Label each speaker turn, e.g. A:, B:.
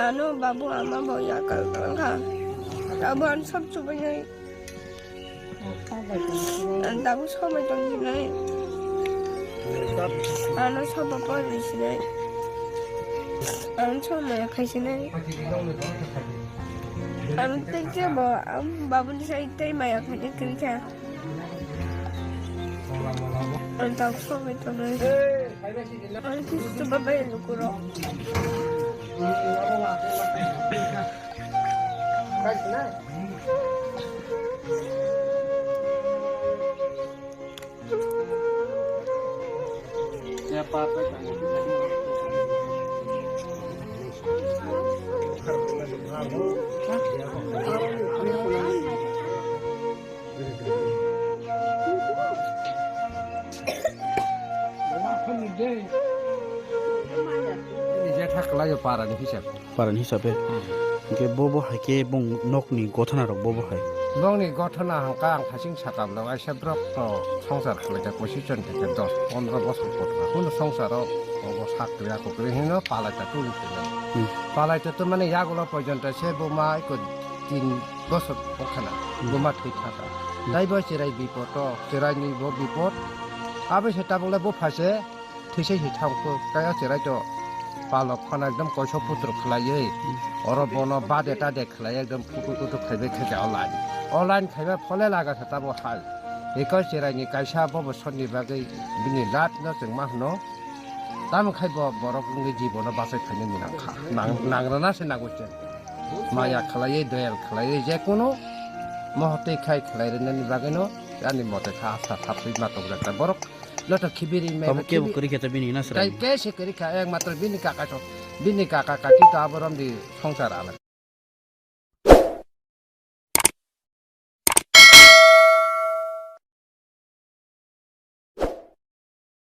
A: ano babu ama boya kalka taban sab chubai nai tabu samai tong nai ano sab pa ris nai ano samai khai nai ano tekje ba babu ni sai tai mai khai kri Entah apa itu nih. Nanti coba bayar dulu.
B: Siapa নিজে থাকলে পারানি
C: হিসাবে ke bobo haike bong nokni gotana rok bobo hai
B: নংনি গঠনা হাঙ্কা আং passing সাকাবলো আইসা Brock তো সংসার খালাইতে পঁচিশজন থেকে 10-15 বছর পর কোন সংসারও সাকরি আকরি হিন পালাইতে তুলছিল পালাইতে তো মানে ইয়াগুলো পর্যন্ত সে বোমা 3 বছর ওখানে বোমা ঠিক থাকা তাই বই চিরাই বিপদ চিরাইনি বিপদ আবে সেটা বলে বো ফাসে থিসে হিথামকো কায়া চিরাই তো পালক ফানা একদম কয়শ পুত্র খালাইয়ে অরবন বাদে টাদে খালাই একদম ফুটু খাইবে খেজা অনলাইন খাইবে ফলে লাগা থাকবো হাল একা চিরাইনি কাইসা বছরনি বাগै বিনি লাট ন जों मा होनो दाम खाइब बरफनि जीवन बासाय खायनो मिनाखा नांग्राना से नागुचे माया खालायै दयाल खालायै जे कोनो महते खाइ खालायरननि बागैनो आंनि मते खा आसा थाबै मातक जाता बरफ लट खिबिरि मे
C: ke kuri keta bini nasra
B: kai ke se kiri ka ek matra bini kaka to bini kaka kaki ta borom di সংসার ala